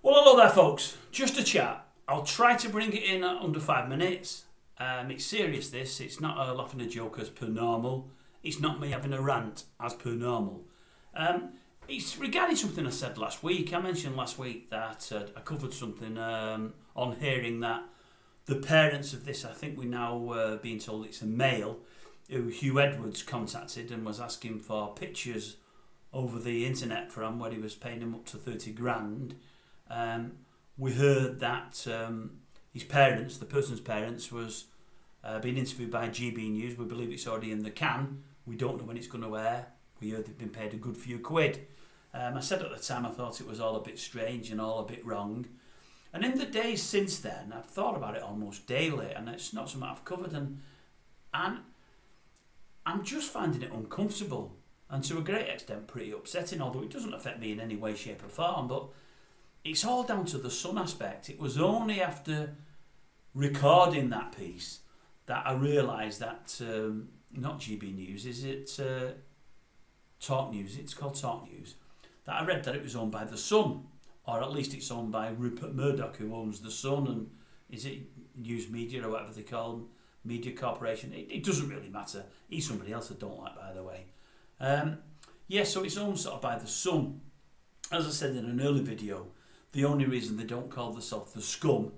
Well, hello there, folks. Just a chat. I'll try to bring it in under 5 minutes. It's serious, this. It's not a laugh and a joke as per normal. It's not me having a rant as per normal. It's regarding something I said last week. I mentioned last week that I covered something on hearing that the parents of this, I think we're now being told it's a male, who Hugh Edwards contacted and was asking for pictures over the internet from where he was paying him up to 30 grand. We heard that his parents, the person's parents, was being interviewed by GB News. We believe it's already in the can. We don't know when it's going to air. We heard they've been paid a good few quid. I said at the time I thought it was all a bit strange and all a bit wrong. And in the days since then, I've thought about it almost daily, and it's not something I've covered. And I'm just finding it uncomfortable and to a great extent pretty upsetting, although it doesn't affect me in any way, shape or form. But it's all down to the son aspect. It was only after recording that piece that I realised that, not GB News, is it Talk News? It's called Talk News. That I read that it was owned by the Sun, or at least it's owned by Rupert Murdoch, who owns the Sun, and is it News Media or whatever they call them, Media Corporation? It doesn't really matter. He's somebody else I don't like, by the way. So it's owned sort of by the Sun. As I said in an early video, the only reason they don't call themselves the SCUM,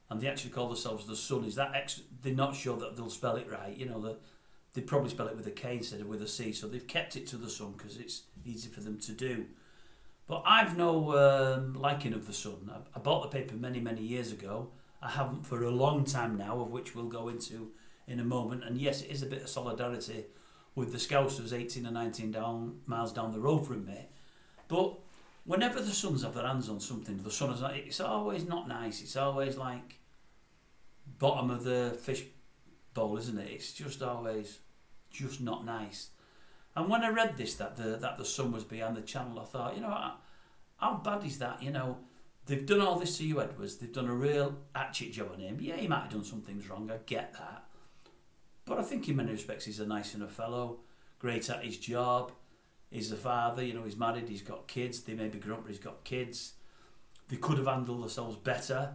and they actually call themselves the Sun, is that they're not sure that they'll spell it right. You know, they probably spell it with a K instead of with a C, so they've kept it to the Sun because it's easy for them to do. But I've no liking of the Sun. I bought the paper many, many years ago. I haven't for a long time now, of which we'll go into in a moment. And yes, it is a bit of solidarity with the Scousers 18 or 19 miles down the road from me. But whenever the Suns have their hands on something, the Sun is like, it's always not nice. It's always like bottom of the fish bowl, isn't it? It's just always just not nice. And when I read this, that the Sun was behind the channel, I thought, you know, how bad is that? You know, they've done all this to Hugh Edwards. They've done a real hatchet job on him. Yeah, he might have done some things wrong. I get that. But I think in many respects he's a nice enough fellow, great at his job. He's a father, you know, he's married, he's got kids. They may be grown up, but he's got kids. They could have handled themselves better.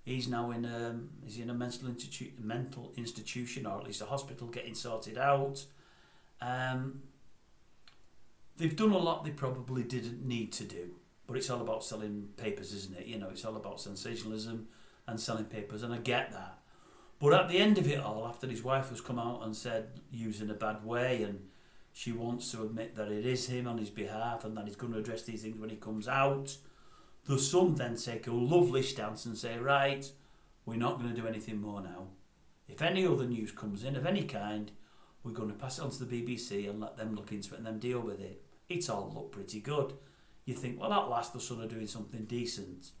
He's now in a mental institution, or at least a hospital, getting sorted out. They've done a lot they probably didn't need to do. But it's all about selling papers, isn't it? You know, it's all about sensationalism and selling papers, and I get that. But at the end of it all, after his wife has come out and said Hugh's in a bad way, and she wants to admit that it is him on his behalf and that he's going to address these things when he comes out, the Sun then take a lovely stance and say, right, we're not going to do anything more now. If any other news comes in of any kind, we're going to pass it on to the BBC and let them look into it and then deal with it. It's all looked pretty good. You think, well, at last the Sun are doing something decent.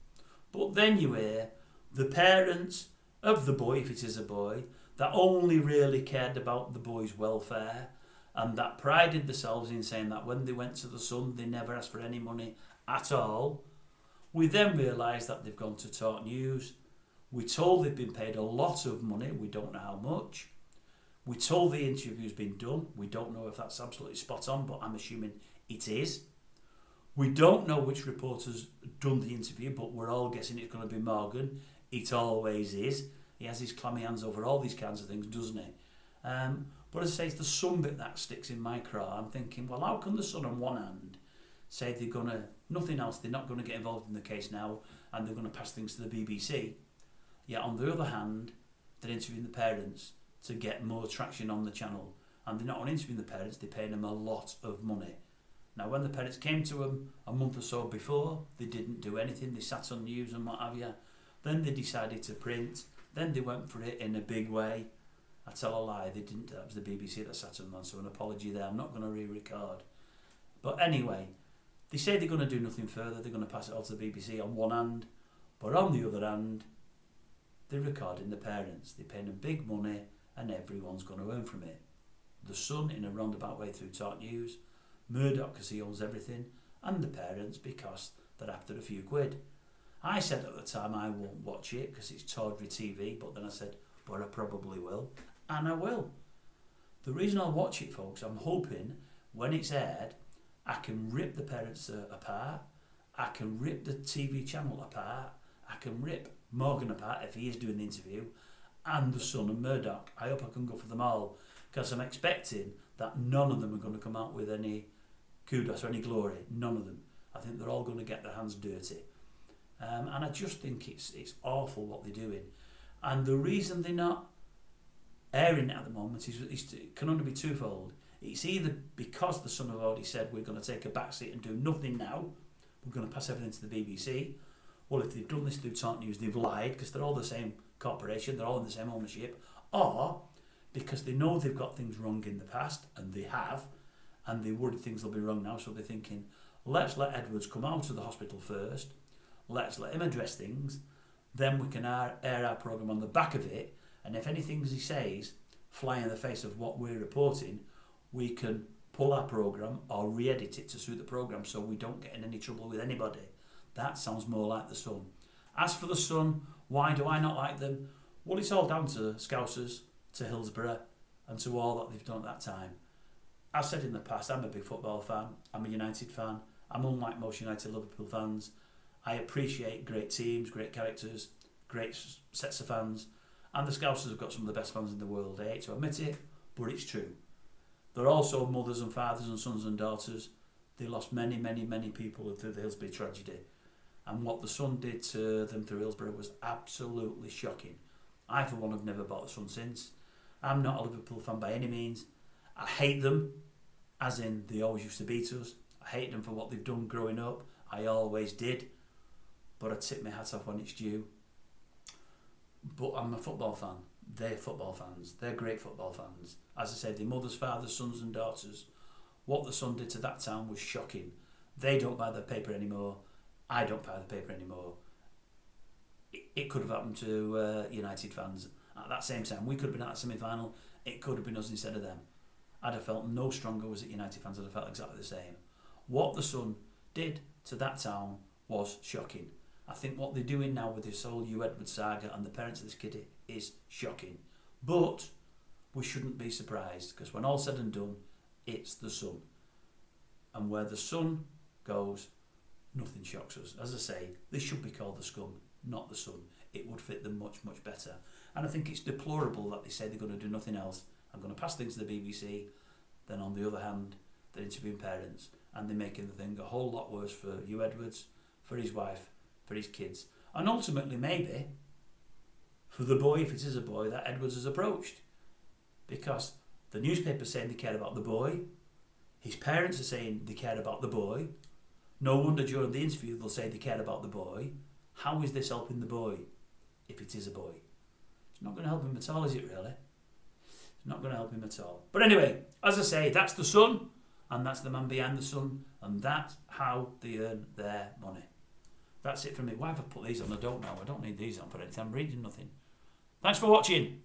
But then you hear the parents of the boy, if it is a boy, that only really cared about the boy's welfare and that prided themselves in saying that when they went to the Sun, they never asked for any money at all. We then realise that they've gone to Talk News. We're told they've been paid a lot of money. We don't know how much. We're told the interview's been done. We don't know if that's absolutely spot on, but I'm assuming it is. We don't know which reporter's done the interview, but we're all guessing it's going to be Morgan. It always is. He has his clammy hands over all these kinds of things, doesn't he? But as I say, it's the Sun bit that sticks in my craw. I'm thinking, well, how can the Sun on one hand say they're going to, nothing else, they're not going to get involved in the case now and they're going to pass things to the BBC. Yet on the other hand, they're interviewing the parents to get more traction on the channel. And they're not only interviewing the parents, they're paying them a lot of money. Now, when the parents came to them a month or so before, they didn't do anything. They sat on news and what have you. Then they decided to print. Then they went for it in a big way. I tell a lie, they didn't. That was the BBC that sat on them, so an apology there. I'm not going to re-record. But anyway, they say they're going to do nothing further. They're going to pass it all to the BBC on one hand. But on the other hand, they're recording the parents. They're paying them big money and everyone's going to earn from it. The Sun in a roundabout way through Talk News, Murdoch because he owns everything, and the parents because they're after a few quid. I said at the time I won't watch it because it's tawdry TV, but then I said, but I probably will, and I will. The reason I'll watch it, folks, I'm hoping when it's aired, I can rip the parents apart, I can rip the TV channel apart. I can rip Morgan apart if he is doing the interview, and the Sun and Murdoch. I hope I can go for them all, because I'm expecting that none of them are going to come out with any kudos or any glory. None of them. I think they're all going to get their hands dirty. And I just think it's awful what they're doing. And the reason they're not airing it at the moment it can only be twofold. It's either because the Sun have already said we're going to take a back seat and do nothing now, we're going to pass everything to the BBC. Well, if they've done this through Talk News, they've lied, because they're all the same corporation, they're all in the same ownership. Or because they know they've got things wrong in the past, and they have, and they worry things will be wrong now, so they're thinking, let's let Edwards come out of the hospital first, let's let him address things, then we can air our programme on the back of it, and if any things he says fly in the face of what we're reporting, we can pull our programme or re-edit it to suit the programme so we don't get in any trouble with anybody. That sounds more like the Sun. As for the Sun, why do I not like them? Well, it's all down to Scousers, to Hillsborough, and to all that they've done at that time. I've said in the past, I'm a big football fan, I'm a United fan, I'm unlike most United Liverpool fans. I appreciate great teams, great characters, great sets of fans, and the Scousers have got some of the best fans in the world. I hate to admit it, but it's true. They're also mothers and fathers and sons and daughters. They lost many, many, many people through the Hillsborough tragedy. And what the Sun did to them through Hillsborough was absolutely shocking. I, for one, have never bought the Sun since. I'm not a Liverpool fan by any means. I hate them, as in they always used to beat us. I hate them for what they've done growing up. I always did. But I tip my hat off when it's due. But I'm a football fan. They're football fans. They're great football fans. As I said, they're mothers, fathers, sons and daughters. What the Sun did to that town was shocking. They don't buy the paper anymore. I don't buy the paper anymore. It could have happened to United fans at that same time. We could have been at the semi-final. It could have been us instead of them. I'd have felt no stronger was it United fans. I'd have felt exactly the same. What the Sun did to that town was shocking. I think what they're doing now with this whole HUW Edwards saga and the parents of this kid is shocking. But we shouldn't be surprised, because when all's said and done, it's the Sun. And where the Sun goes, nothing shocks us. As I say, they should be called the SCUM, not the Sun. It would fit them much, much better. And I think it's deplorable that they say they're going to do nothing else. I'm going to pass things to the BBC. Then on the other hand, they're interviewing parents, and they're making the thing a whole lot worse for HUW Edwards, for his wife, for his kids, and ultimately maybe for the boy, if it is a boy, that Edwards has approached. Because the newspaper's saying they care about the boy, his parents are saying they care about the boy. No wonder during the interview they'll say they care about the boy. How is this helping the boy, if it is a boy? It's not going to help him at all, is it really? It's not going to help him at all. But anyway, as I say, that's the Sun, and that's the man behind the Sun, and that's how they earn their money. That's it from me. Why have I put these on? I don't know. I don't need these on for anything. I'm reading nothing. Thanks for watching.